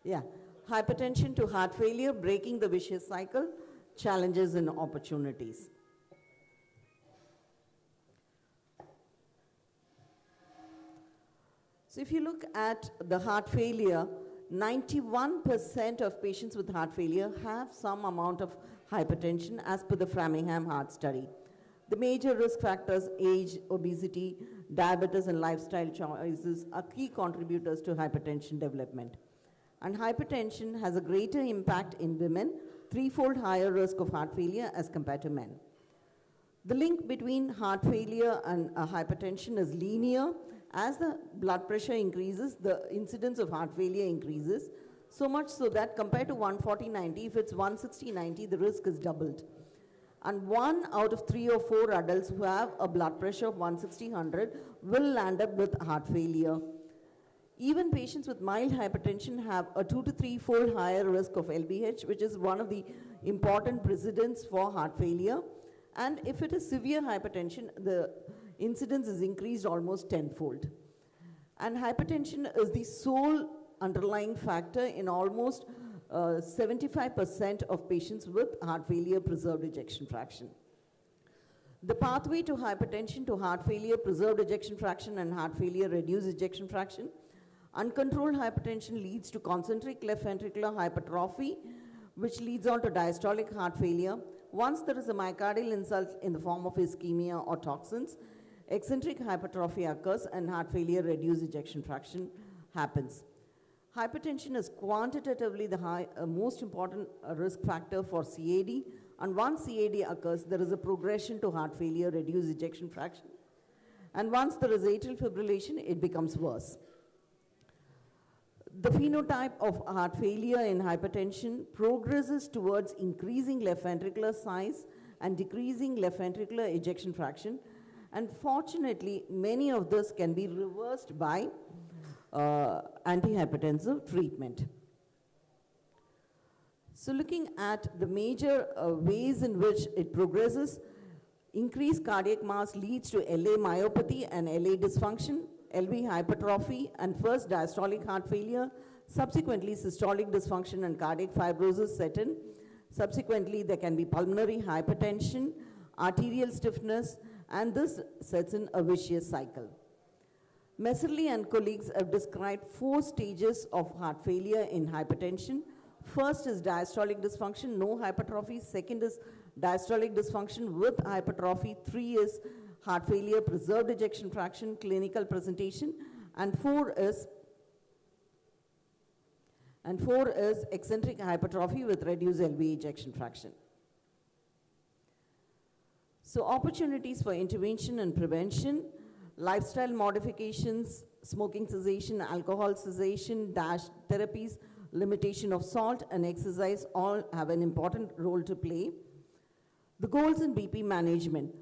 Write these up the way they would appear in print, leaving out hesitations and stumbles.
Yeah, hypertension to heart failure, breaking the vicious cycle, challenges and opportunities. So if you look at the heart failure, 91% of patients with heart failure have some amount of hypertension as per the Framingham Heart Study. The major risk factors, age, obesity, diabetes, and lifestyle choices are key contributors to hypertension development. And hypertension has a greater impact in women, threefold higher risk of heart failure as compared to men. The link between heart failure and hypertension is linear. As the blood pressure increases, the incidence of heart failure increases, so much so that compared to 140/90, if it's 160/90, the risk is doubled. And 1 out of 3 or 4 adults who have a blood pressure of 160/100 will land up with heart failure. Even patients with mild hypertension have a 2 to 3-fold higher risk of LVH, which is one of the important precedents for heart failure. And if it is severe hypertension, the incidence is increased almost tenfold. And hypertension is the sole underlying factor in almost 75% of patients with heart failure preserved ejection fraction. The pathway to hypertension to heart failure, preserved ejection fraction, and heart failure, reduced ejection fraction. Uncontrolled hypertension leads to concentric left ventricular hypertrophy, which leads on to diastolic heart failure. Once there is a myocardial insult in the form of ischemia or toxins, eccentric hypertrophy occurs and heart failure, reduced ejection fraction happens. Hypertension is quantitatively the most important risk factor for CAD, and once CAD occurs, there is a progression to heart failure, reduced ejection fraction. And once there is atrial fibrillation, it becomes worse. The phenotype of heart failure in hypertension progresses towards increasing left ventricular size and decreasing left ventricular ejection fraction. And fortunately, many of this can be reversed by antihypertensive treatment. So looking at the major ways in which it progresses, increased cardiac mass leads to LA myopathy and LA dysfunction, LV hypertrophy, and first diastolic heart failure. Subsequently, systolic dysfunction and cardiac fibrosis set in. Subsequently, there can be pulmonary hypertension, arterial stiffness, and this sets in a vicious cycle. Messerly and colleagues have described 4 stages of heart failure in hypertension. First is diastolic dysfunction, no hypertrophy. Second is diastolic dysfunction with hypertrophy. 3 is heart failure, preserved ejection fraction, clinical presentation. And 4 is eccentric hypertrophy with reduced LV ejection fraction. So opportunities for intervention and prevention, lifestyle modifications, smoking cessation, alcohol cessation, DASH therapies, limitation of salt and exercise all have an important role to play. The goals in BP management: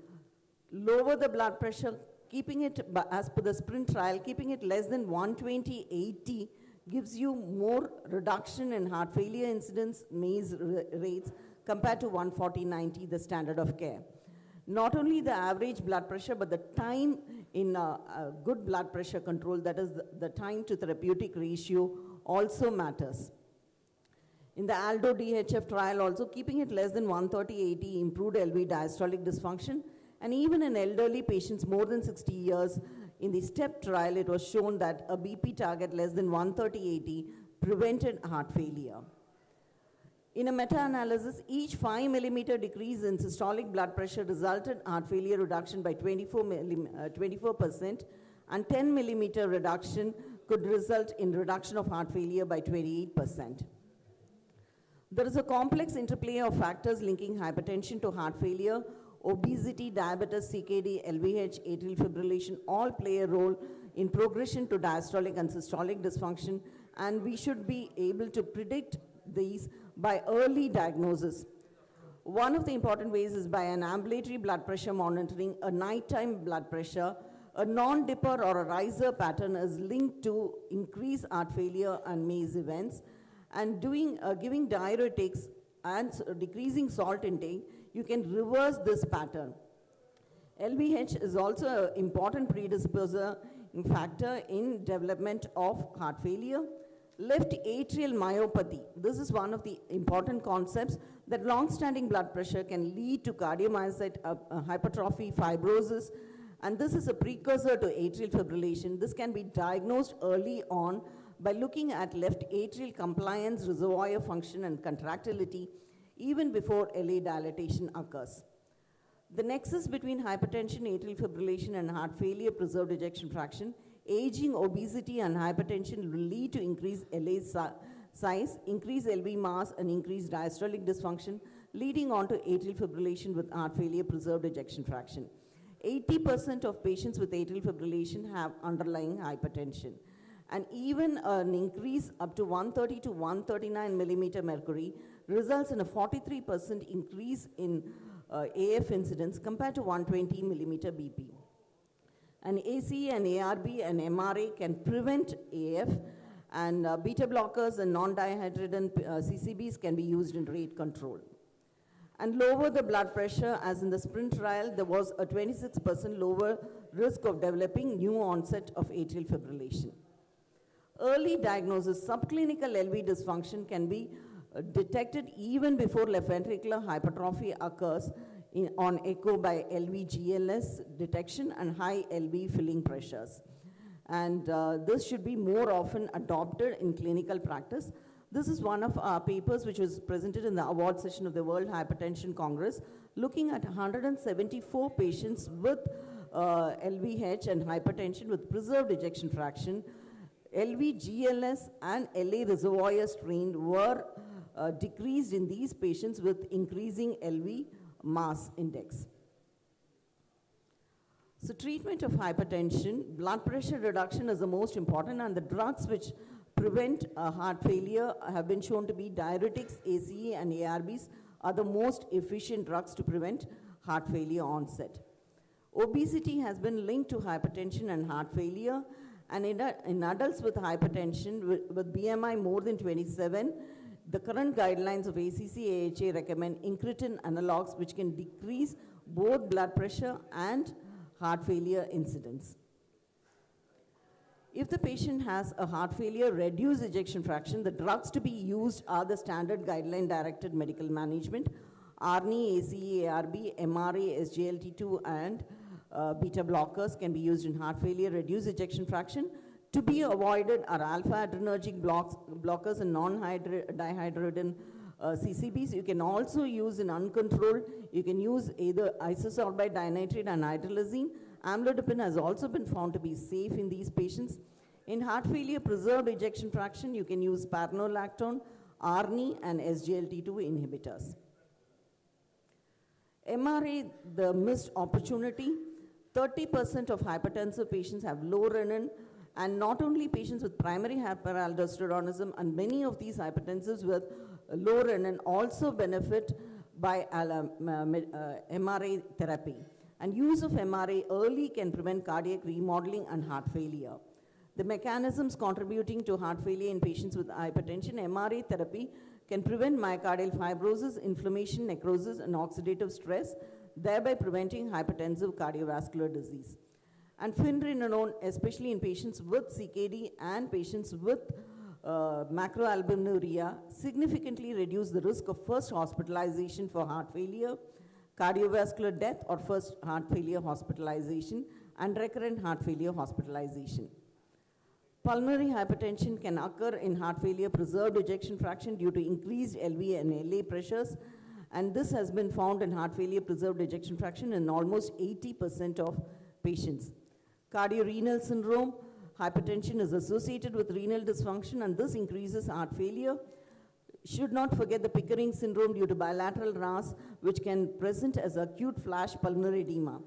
lower the blood pressure, keeping it, as per the SPRINT trial, keeping it less than 120/80 gives you more reduction in heart failure incidence, MACE rates, compared to 140/90, the standard of care. Not only the average blood pressure, but the time in good blood pressure control, that is the time to therapeutic ratio, also matters. In the ALDO DHF trial also, keeping it less than 130/80 improved LV diastolic dysfunction, and even in elderly patients more than 60 years, in the STEP trial, it was shown that a BP target less than 130/80 prevented heart failure. In a meta-analysis, each 5 millimeter decrease in systolic blood pressure resulted heart failure reduction by 24%, and 10 millimeter reduction could result in reduction of heart failure by 28%. There is a complex interplay of factors linking hypertension to heart failure. Obesity, diabetes, CKD, LVH, atrial fibrillation all play a role in progression to diastolic and systolic dysfunction, and we should be able to predict these by early diagnosis. One of the important ways is by an ambulatory blood pressure monitoring, a nighttime blood pressure. A non-dipper or a riser pattern is linked to increased heart failure and MACE events, and giving diuretics and decreasing salt intake, you can reverse this pattern. LVH is also an important predisposer factor in development of heart failure. Left atrial myopathy. This is one of the important concepts that long-standing blood pressure can lead to cardiomyocyte hypertrophy, fibrosis, and this is a precursor to atrial fibrillation. This can be diagnosed early on by looking at left atrial compliance, reservoir function, and contractility even before LA dilatation occurs. The nexus between hypertension, atrial fibrillation, and heart failure, preserved ejection fraction, aging, obesity, and hypertension will lead to increased LA size, increased LV mass, and increased diastolic dysfunction, leading on to atrial fibrillation with heart failure, preserved ejection fraction. 80% of patients with atrial fibrillation have underlying hypertension. And even an increase up to 130 to 139 millimeter mercury results in a 43% increase in AF incidence compared to 120 millimeter BP. And ACE and ARB and MRA can prevent AF, and beta blockers and non-dihydrogen CCBs can be used in rate control. And lower the blood pressure, as in the SPRINT trial, there was a 26% lower risk of developing new onset of atrial fibrillation. Early diagnosis, subclinical LV dysfunction can be detected even before left ventricular hypertrophy occurs on echo by LV-GLS detection and high LV filling pressures. And this should be more often adopted in clinical practice. This is one of our papers which was presented in the award session of the World Hypertension Congress, looking at 174 patients with LVH and hypertension with preserved ejection fraction. LV-GLS and LA reservoir strain were decreased in these patients with increasing LV mass index. So treatment of hypertension, blood pressure reduction is the most important, and the drugs which prevent heart failure have been shown to be diuretics, ACE and ARBs are the most efficient drugs to prevent heart failure onset. Obesity has been linked to hypertension and heart failure, and in adults with hypertension with BMI more than 27, the current guidelines of ACC-AHA recommend incretin analogs which can decrease both blood pressure and heart failure incidence. If the patient has a heart failure, reduced ejection fraction, the drugs to be used are the standard guideline-directed medical management, ARNI, ACE, ARB, MRA, SGLT2, and beta blockers can be used in heart failure, reduced ejection fraction. To be avoided are alpha-adrenergic blockers and non-dihydrogen CCBs. You can also use in uncontrolled, you can use either isosorbide dinitrate and hydralazine. Amlodipine has also been found to be safe in these patients. In heart failure, preserved ejection fraction, you can use spironolactone, ARNI, and SGLT2 inhibitors. MRA, the missed opportunity. 30% of hypertensive patients have low renin, and not only patients with primary hyperaldosteronism, and many of these hypertensives with low renin also benefit by MRA therapy. And use of MRA early can prevent cardiac remodeling and heart failure. The mechanisms contributing to heart failure in patients with hypertension, MRA therapy can prevent myocardial fibrosis, inflammation, necrosis, and oxidative stress, thereby preventing hypertensive cardiovascular disease. And finerenone, especially in patients with CKD and patients with macroalbuminuria, significantly reduce the risk of first hospitalization for heart failure, cardiovascular death, or first heart failure hospitalization, and recurrent heart failure hospitalization. Pulmonary hypertension can occur in heart failure preserved ejection fraction due to increased LV and LA pressures, and this has been found in heart failure preserved ejection fraction in almost 80% of patients. Cardiorenal syndrome, hypertension is associated with renal dysfunction, and this increases heart failure. Should not forget the Pickering syndrome due to bilateral RAS, which can present as acute flash pulmonary edema.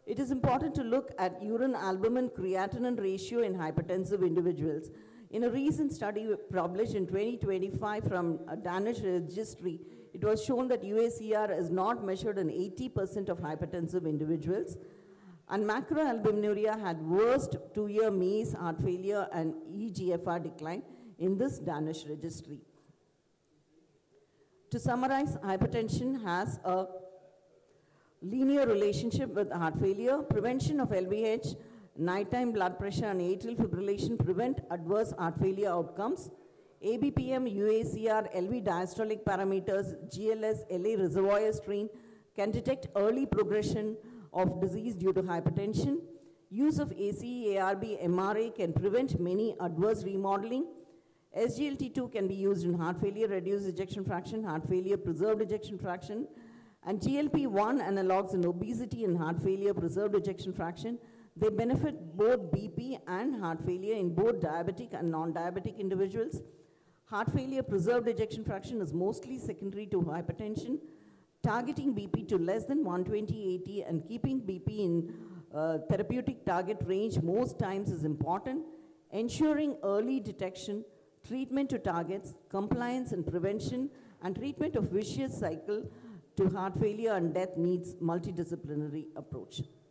It is important to look at urine albumin creatinine ratio in hypertensive individuals. In a recent study published in 2025 from a Danish registry, it was shown that UACR is not measured in 80% of hypertensive individuals, and macroalbuminuria had worst 2-year MACE, heart failure, and eGFR decline in this Danish registry. To summarize, hypertension has a linear relationship with heart failure. Prevention of LVH, nighttime blood pressure, and atrial fibrillation prevent adverse heart failure outcomes. ABPM, UACR, LV diastolic parameters, GLS, LA reservoir strain can detect early progression of disease due to hypertension. Use of ACE, ARB, MRA can prevent many adverse remodeling. SGLT2 can be used in heart failure, reduced ejection fraction, heart failure, preserved ejection fraction, and GLP-1 analogs in obesity and heart failure, preserved ejection fraction. They benefit both BP and heart failure in both diabetic and non-diabetic individuals. Heart failure, preserved ejection fraction is mostly secondary to hypertension. Targeting BP to less than 120/80 and keeping BP in therapeutic target range most times is important. Ensuring early detection, treatment to targets, compliance and prevention, and treatment of vicious cycle to heart failure and death needs multidisciplinary approach.